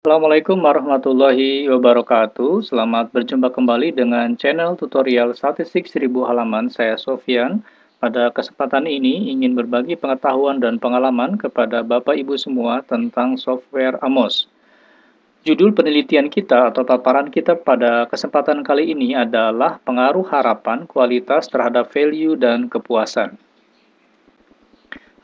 Assalamualaikum warahmatullahi wabarakatuh. Selamat berjumpa kembali dengan channel tutorial statistik 1000 halaman. Saya Sofyan. Pada kesempatan ini ingin berbagi pengetahuan dan pengalaman kepada Bapak Ibu semua tentang software Amos. Judul penelitian kita atau paparan kita pada kesempatan kali ini adalah pengaruh harapan kualitas terhadap value dan kepuasan.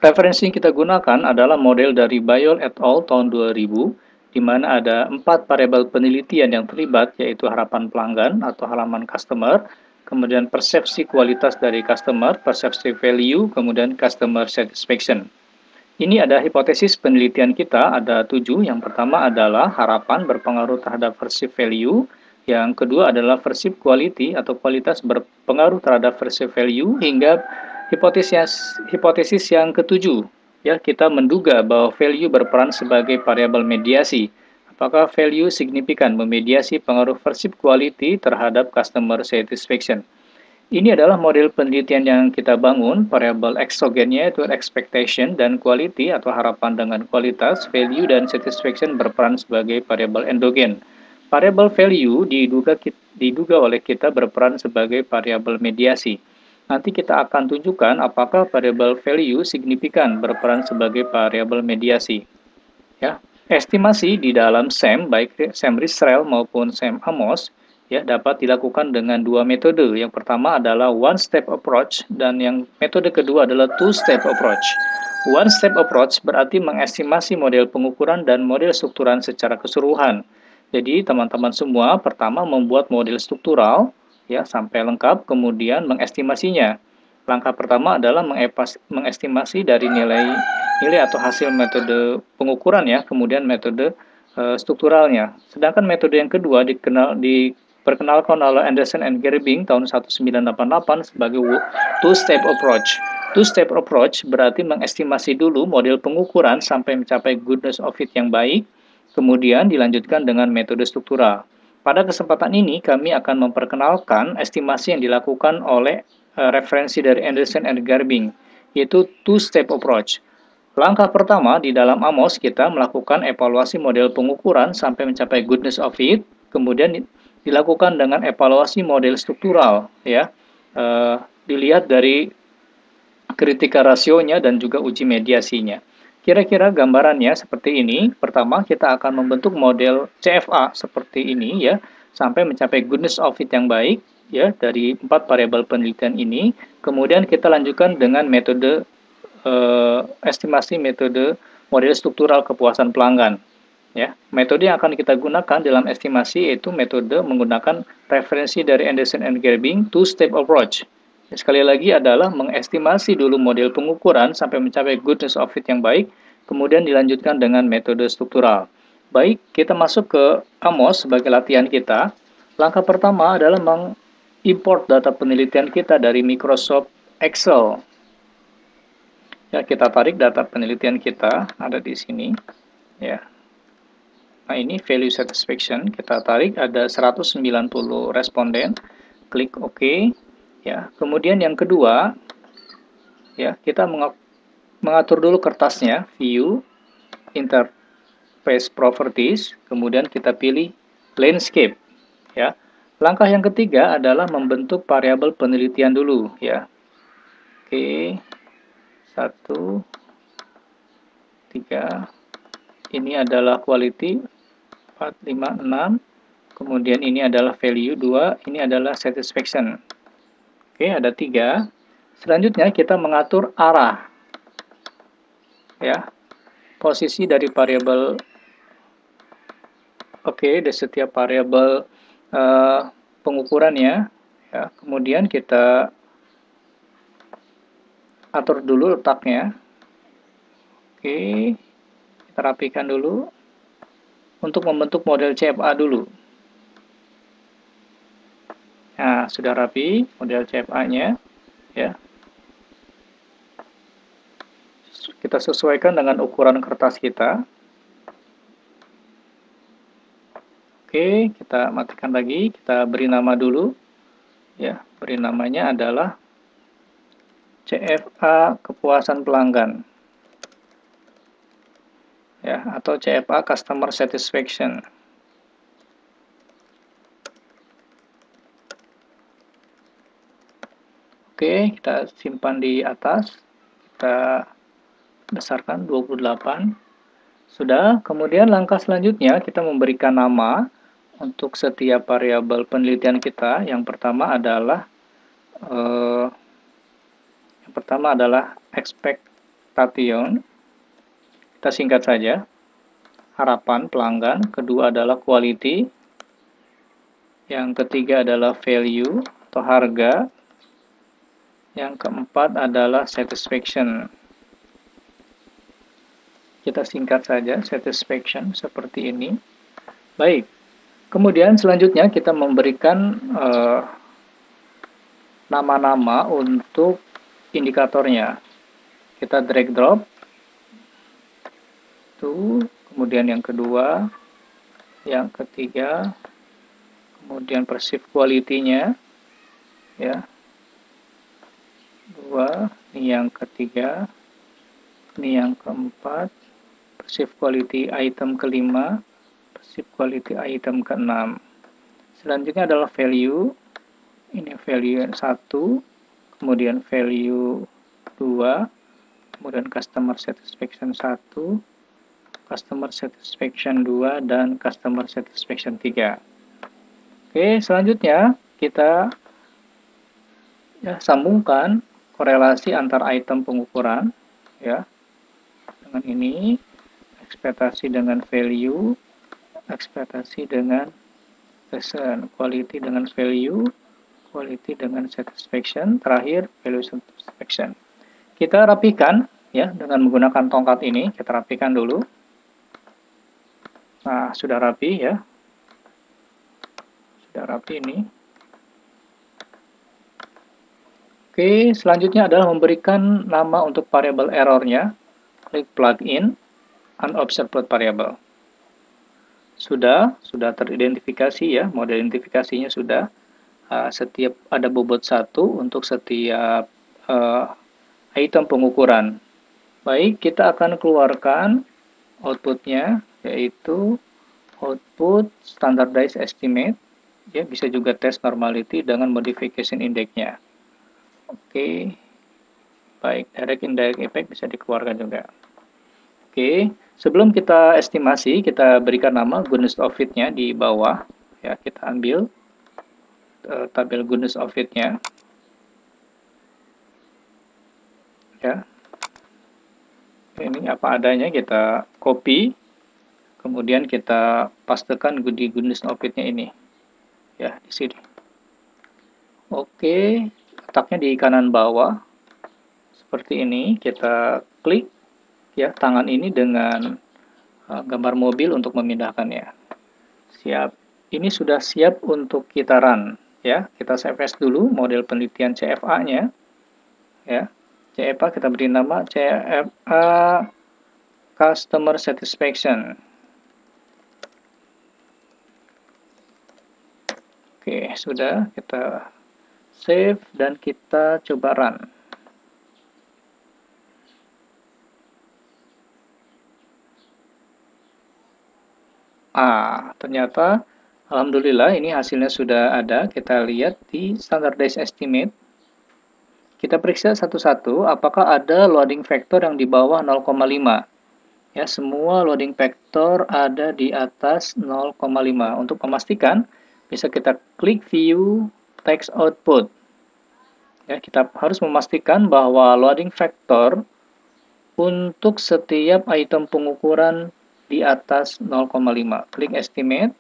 Referensi yang kita gunakan adalah model dari Bayol et al. Tahun 2000, di mana ada 4 variabel penelitian yang terlibat, yaitu harapan pelanggan atau halaman customer, kemudian persepsi kualitas dari customer, persepsi value, kemudian customer satisfaction. Ini ada hipotesis penelitian kita, ada 7. Yang pertama adalah harapan berpengaruh terhadap perceived value. Yang kedua adalah perceived quality atau kualitas berpengaruh terhadap perceived value, hingga hipotesis yang ketujuh. Ya, kita menduga bahwa value berperan sebagai variabel mediasi. Apakah value signifikan memediasi pengaruh perceived quality terhadap customer satisfaction? Ini adalah model penelitian yang kita bangun, variabel exogennya itu expectation dan quality atau harapan dengan kualitas, value dan satisfaction berperan sebagai variabel endogen. Variabel value diduga oleh kita berperan sebagai variabel mediasi. Nanti kita akan tunjukkan apakah variabel value signifikan berperan sebagai variabel mediasi. Ya, estimasi di dalam SAM, baik SAM Risrel maupun SAM Amos, ya, dapat dilakukan dengan dua metode. Yang pertama adalah one-step approach dan yang metode kedua adalah two-step approach. One-step approach berarti mengestimasi model pengukuran dan model strukturan secara keseluruhan. Jadi teman-teman semua pertama membuat model struktural ya sampai lengkap, kemudian mengestimasinya. Langkah pertama adalah mengestimasi dari nilai atau hasil metode pengukuran ya, kemudian metode strukturalnya. Sedangkan metode yang kedua diperkenalkan oleh Anderson and Gerbing tahun 1988 sebagai two-step approach. Two-step approach berarti mengestimasi dulu model pengukuran sampai mencapai goodness of fit yang baik, kemudian dilanjutkan dengan metode struktural. Pada kesempatan ini, kami akan memperkenalkan estimasi yang dilakukan oleh referensi dari Anderson and Gerbing, yaitu two-step approach. Langkah pertama di dalam Amos kita melakukan evaluasi model pengukuran sampai mencapai goodness of fit, kemudian dilakukan dengan evaluasi model struktural, ya, dilihat dari kritika rasionya dan juga uji mediasinya. Kira-kira gambarannya seperti ini. Pertama, kita akan membentuk model CFA seperti ini ya, sampai mencapai goodness of fit yang baik ya dari 4 variabel penelitian ini. Kemudian kita lanjutkan dengan metode estimasi metode model struktural kepuasan pelanggan. Ya, metode yang akan kita gunakan dalam estimasi yaitu metode menggunakan referensi dari Anderson and Gerbing two-step approach. Sekali lagi adalah mengestimasi dulu model pengukuran sampai mencapai goodness of fit yang baik, kemudian dilanjutkan dengan metode struktural. Baik, kita masuk ke Amos sebagai latihan kita. Langkah pertama adalah mengimport data penelitian kita dari Microsoft Excel. Ya, kita tarik data penelitian kita, ada di sini. Ya. Nah, ini value satisfaction, kita tarik ada 190 responden. Klik OK. Ya, kemudian yang kedua, ya, kita mengatur dulu kertasnya, view, interface properties, kemudian kita pilih landscape, ya. Langkah yang ketiga adalah membentuk variabel penelitian dulu, ya. Oke. 1 3. Ini adalah quality 4 5 6. Kemudian ini adalah value 2, ini adalah satisfaction. Oke, ada 3. Selanjutnya kita mengatur arah. Ya. Posisi dari variabel dari setiap variabel pengukurannya ya. Kemudian kita atur dulu letaknya. Oke. Kita rapikan dulu untuk membentuk model CFA dulu. Nah, sudah rapi model CFA-nya ya. Kita sesuaikan dengan ukuran kertas kita. Oke, kita matikan lagi, kita beri nama dulu. Ya, beri namanya adalah CFA kepuasan pelanggan. ya, atau CFA Customer Satisfaction. Oke, kita simpan di atas, kita besarkan 28. Sudah, kemudian langkah selanjutnya kita memberikan nama untuk setiap variabel penelitian kita. Yang pertama adalah expectation. Kita singkat saja. Harapan pelanggan. Kedua adalah quality. Yang ketiga adalah value atau harga. Yang keempat adalah satisfaction. Kita singkat saja, satisfaction, seperti ini. Baik, kemudian selanjutnya kita memberikan nama-nama untuk indikatornya. Kita drag drop. Kemudian yang kedua, yang ketiga, kemudian perceived quality-nya. Ya. 2, ini yang ketiga, ini yang keempat, perceived quality item kelima, perceived quality item keenam. Selanjutnya adalah value. Ini value 1, kemudian value 2, kemudian customer satisfaction 1, customer satisfaction 2, dan customer satisfaction 3. Oke, selanjutnya kita sambungkan korelasi antar item pengukuran, ya, dengan ini, ekspektasi dengan value, ekspektasi dengan present, quality dengan value, quality dengan satisfaction, terakhir value satisfaction. Kita rapikan ya dengan menggunakan tongkat ini, kita rapikan dulu. Nah, sudah rapi ya. Sudah rapi ini. Oke, selanjutnya adalah memberikan nama untuk variabel errornya. Klik plugin, unobserved variable. Sudah teridentifikasi ya, model identifikasinya sudah. Setiap ada bobot 1 untuk setiap item pengukuran. Baik, kita akan keluarkan outputnya, yaitu output standardized estimate. Ya, bisa juga test normality dengan modification index-nya. Oke, baik, direct indirect effect bisa dikeluarkan juga. Oke, sebelum kita estimasi, kita berikan nama goodness of fit-nya di bawah. Ya, kita ambil tabel goodness of fit-nya. Ya, ini apa adanya, kita copy, kemudian kita pastekan di goodness of fit-nya ini. Ya, di sini. Oke, letaknya di kanan bawah. Seperti ini, kita klik ya tangan ini dengan gambar mobil untuk memindahkannya. Siap. Ini sudah siap untuk kita run ya. Kita save as dulu model penelitian CFA-nya. Ya. CFA kita beri nama CFA Customer Satisfaction. Oke, sudah kita save dan kita coba run. Ternyata alhamdulillah ini hasilnya sudah ada. Kita lihat di standardized estimate. Kita periksa satu-satu apakah ada loading factor yang di bawah 0,5. Ya, semua loading factor ada di atas 0,5. Untuk memastikan, bisa kita klik view text output. Ya, kita harus memastikan bahwa loading factor untuk setiap item pengukuran di atas 0,5. Klik estimate,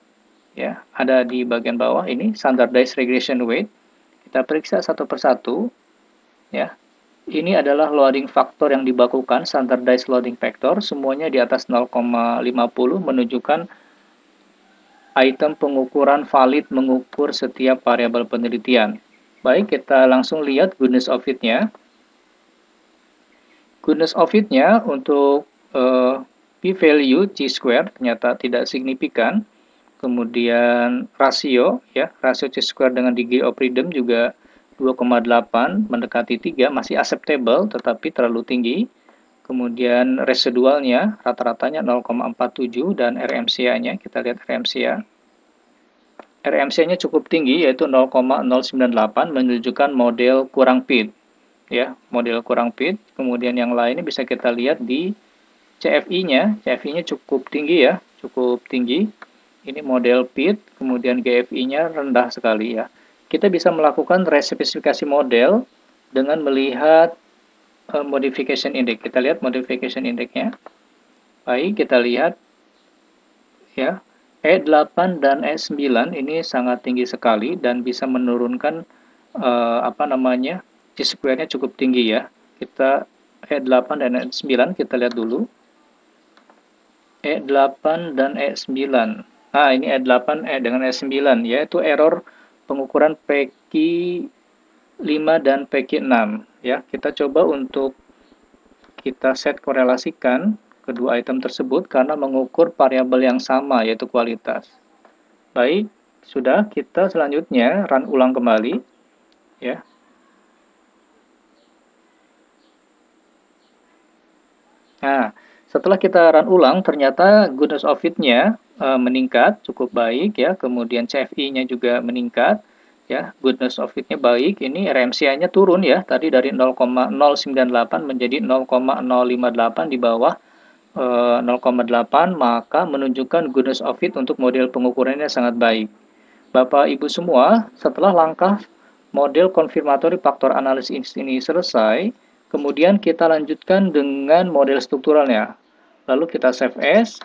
ya, ada di bagian bawah ini standardized regression weight. Kita periksa satu persatu, ya. Ini adalah loading factor yang dibakukan, standardized loading factor, semuanya di atas 0,50 menunjukkan item pengukuran valid mengukur setiap variabel penelitian. Baik, kita langsung lihat goodness of fit-nya. Goodness of fit-nya untuk p-value chi-square ternyata tidak signifikan. Kemudian rasio, ya, rasio chi-square dengan degree of freedom juga 2,8 mendekati 3, masih acceptable tetapi terlalu tinggi. kemudian residualnya rata-ratanya 0,47 dan RMCA-nya, kita lihat RMCA. RMCA-nya cukup tinggi yaitu 0,098 menunjukkan model kurang fit, ya, model kurang fit. Kemudian yang lainnya bisa kita lihat di CFI-nya, CFI-nya cukup tinggi ya, cukup tinggi. Ini model fit, kemudian GFI-nya rendah sekali ya. Kita bisa melakukan respesifikasi model dengan melihat modification index. Kita lihat modification index-nya. Baik, kita lihat ya. E8 dan E9 ini sangat tinggi sekali dan bisa menurunkan Chi-square-nya cukup tinggi ya. Kita E8 dan E9 kita lihat dulu. E8 dan E9. Nah, ini E8 dengan E9 yaitu error pengukuran PQ 5 dan PQ 6 ya. Kita coba untuk kita set korelasikan kedua item tersebut karena mengukur variabel yang sama yaitu kualitas. Baik, sudah, kita selanjutnya run ulang kembali ya. Nah, setelah kita run ulang, ternyata goodness of fit-nya meningkat cukup baik ya, kemudian CFI-nya juga meningkat ya, goodness of fit-nya baik. Ini RMCA-nya turun ya, tadi dari 0,098 menjadi 0,058 di bawah 0,8, maka menunjukkan goodness of fit untuk model pengukurannya sangat baik. Bapak Ibu semua, setelah langkah model konfirmatori faktor analisis ini selesai, kemudian kita lanjutkan dengan model strukturalnya. Lalu kita save as,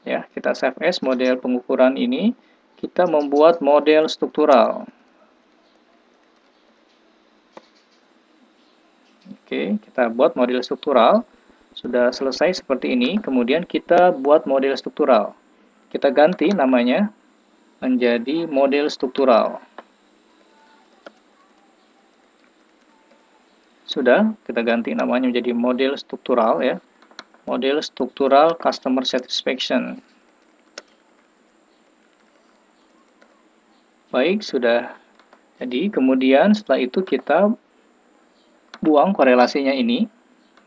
ya, kita save as model pengukuran ini. Kita membuat model struktural. Oke, kita buat model struktural. Sudah selesai seperti ini. Kemudian kita buat model struktural. Kita ganti namanya menjadi model struktural. Sudah, kita ganti namanya menjadi model struktural ya. Model struktural customer satisfaction. Baik, sudah. Jadi, kemudian setelah itu kita buang korelasinya ini.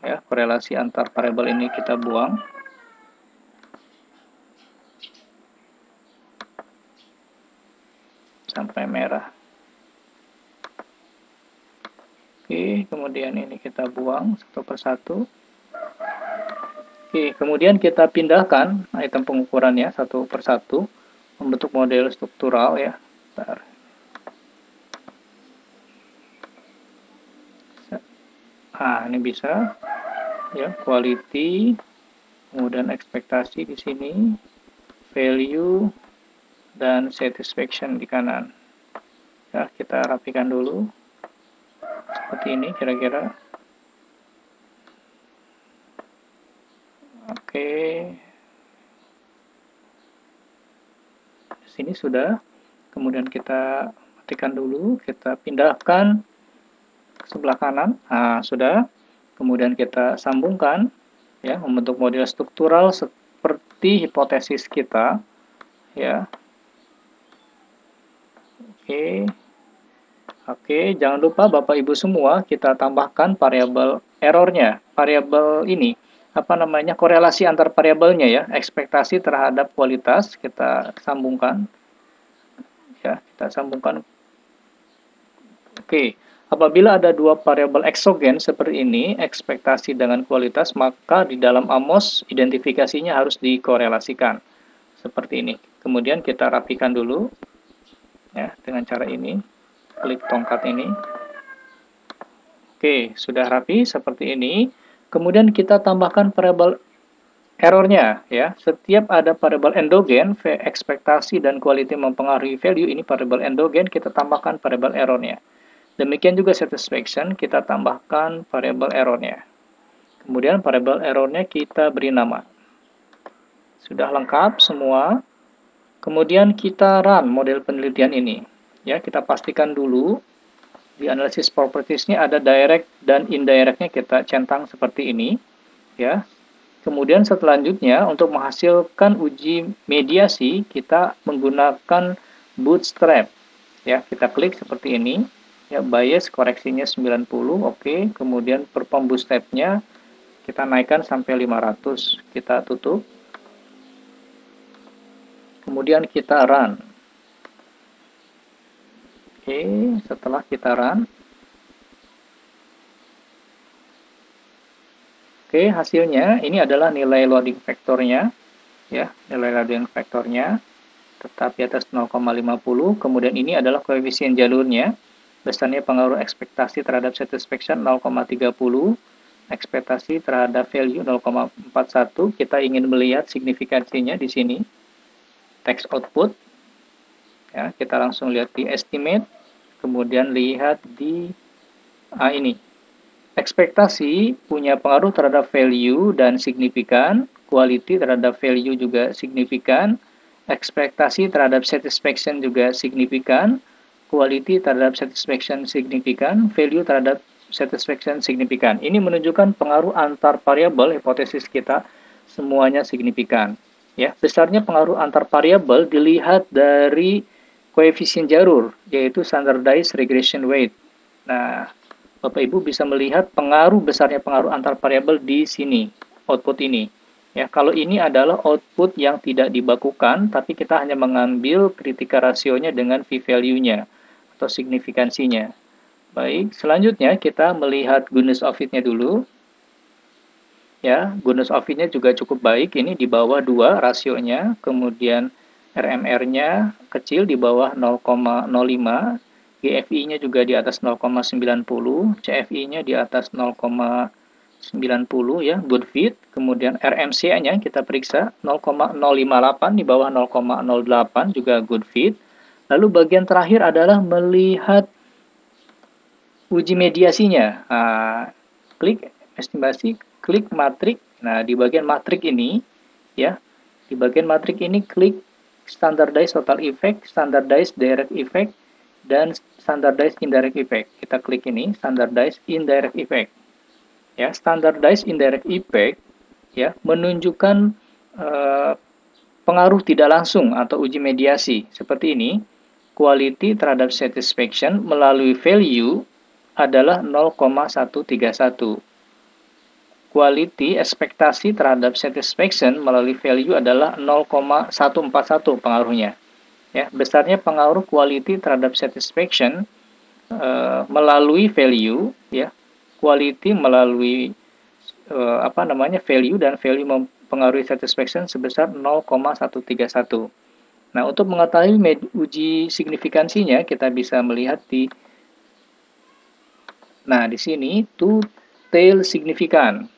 Ya, korelasi antar variabel ini kita buang. Sampai merah. Oke, kemudian ini kita buang satu persatu. Oke, kemudian kita pindahkan item pengukurannya satu persatu membentuk model struktural ya. Bentar. Nah, ini bisa ya, quality, kemudian ekspektasi di sini, value dan satisfaction di kanan. Ya, kita rapikan dulu. Seperti ini kira-kira. Oke. Di sini sudah. Kemudian kita matikan dulu, kita pindahkan ke sebelah kanan. Nah, sudah. Kemudian kita sambungkan ya, membentuk model struktural seperti hipotesis kita ya. Oke. Oke, jangan lupa Bapak Ibu semua kita tambahkan variabel errornya. Variabel ini korelasi antar variabelnya ya, ekspektasi terhadap kualitas kita sambungkan. Ya, kita sambungkan. Oke, apabila ada dua variabel eksogen seperti ini, ekspektasi dengan kualitas, maka di dalam AMOS identifikasinya harus dikorelasikan. Seperti ini. Kemudian kita rapikan dulu ya dengan cara ini. Klik tongkat ini. Oke, sudah rapi seperti ini. Kemudian kita tambahkan variabel errornya ya. Setiap ada variabel endogen, ekspektasi dan quality mempengaruhi value, ini variabel endogen, kita tambahkan variabel errornya. Demikian juga satisfaction, kita tambahkan variabel errornya. Kemudian variabel errornya kita beri nama. Sudah lengkap semua. Kemudian kita run model penelitian ini. Ya, kita pastikan dulu di analisis properties-nya ada direct dan indirectnya kita centang seperti ini. Ya. Kemudian selanjutnya untuk menghasilkan uji mediasi kita menggunakan bootstrap. Ya, kita klik seperti ini. Ya, bias koreksinya 90, oke. Kemudian perform bootstrap-nya Kita naikkan sampai 500, kita tutup. Kemudian kita run. Oke, setelah kita run, oke, hasilnya ini adalah nilai loading vektornya, ya, nilai loading vektornya tetap di atas 0,50. Kemudian ini adalah koefisien jalurnya, besarnya pengaruh ekspektasi terhadap satisfaction 0,30, ekspektasi terhadap value 0,41. Kita ingin melihat signifikansinya di sini. Text output, ya, kita langsung lihat di estimate, kemudian lihat di ini. Ekspektasi punya pengaruh terhadap value dan signifikan, quality terhadap value juga signifikan, ekspektasi terhadap satisfaction juga signifikan, quality terhadap satisfaction signifikan, value terhadap satisfaction signifikan. Ini menunjukkan pengaruh antar variabel hipotesis kita semuanya signifikan. Ya, besarnya pengaruh antar variabel dilihat dari koefisien jalur, yaitu standardized regression weight. Nah, Bapak Ibu bisa melihat besarnya pengaruh antar variabel di sini, output ini. Ya, kalau ini adalah output yang tidak dibakukan, tapi kita hanya mengambil kritika rasionya dengan p-value-nya atau signifikansinya. Baik, selanjutnya kita melihat goodness of fit-nya dulu. Ya, goodness of fit-nya juga cukup baik, ini di bawah 2 rasionya, kemudian RMR-nya kecil di bawah 0,05, GFI-nya juga di atas 0,90, CFI-nya di atas 0,90 ya, good fit. Kemudian RMCA-nya kita periksa 0,058 di bawah 0,08 juga good fit. Lalu bagian terakhir adalah melihat uji mediasinya. Klik estimasi, klik matrik. Nah, di bagian matrik ini ya, di bagian matrik ini klik standardized total effect, standardized direct effect, dan standardized indirect effect. Kita klik ini standardized indirect effect. Ya, standardized indirect effect ya menunjukkan pengaruh tidak langsung atau uji mediasi seperti ini. Quality terhadap satisfaction melalui value adalah 0,131. Quality ekspektasi terhadap satisfaction melalui value adalah 0,141 pengaruhnya. Ya, besarnya pengaruh quality terhadap satisfaction melalui value, ya, quality melalui value, dan value mempengaruhi satisfaction sebesar 0,131. Nah, untuk mengetahui uji signifikansinya kita bisa melihat di sini two-tail signifikan.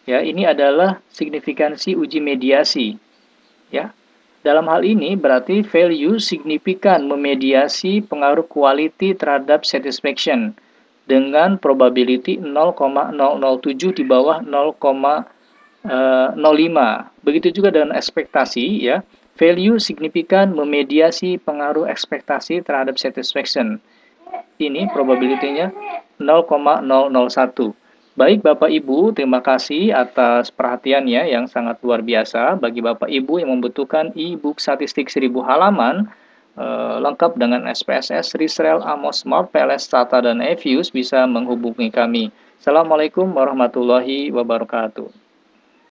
Ya, ini adalah signifikansi uji mediasi. Ya. Dalam hal ini berarti value signifikan memediasi pengaruh quality terhadap satisfaction dengan probability 0,007 di bawah 0,05. Begitu juga dengan ekspektasi ya. Value signifikan memediasi pengaruh ekspektasi terhadap satisfaction. Ini probability-nya 0,001. Baik Bapak Ibu, terima kasih atas perhatiannya yang sangat luar biasa. Bagi Bapak Ibu yang membutuhkan e-book statistik 1000 halaman, lengkap dengan SPSS, Risrel, Amos, Smart, PLS, Tata, dan Evius, bisa menghubungi kami. Assalamualaikum warahmatullahi wabarakatuh.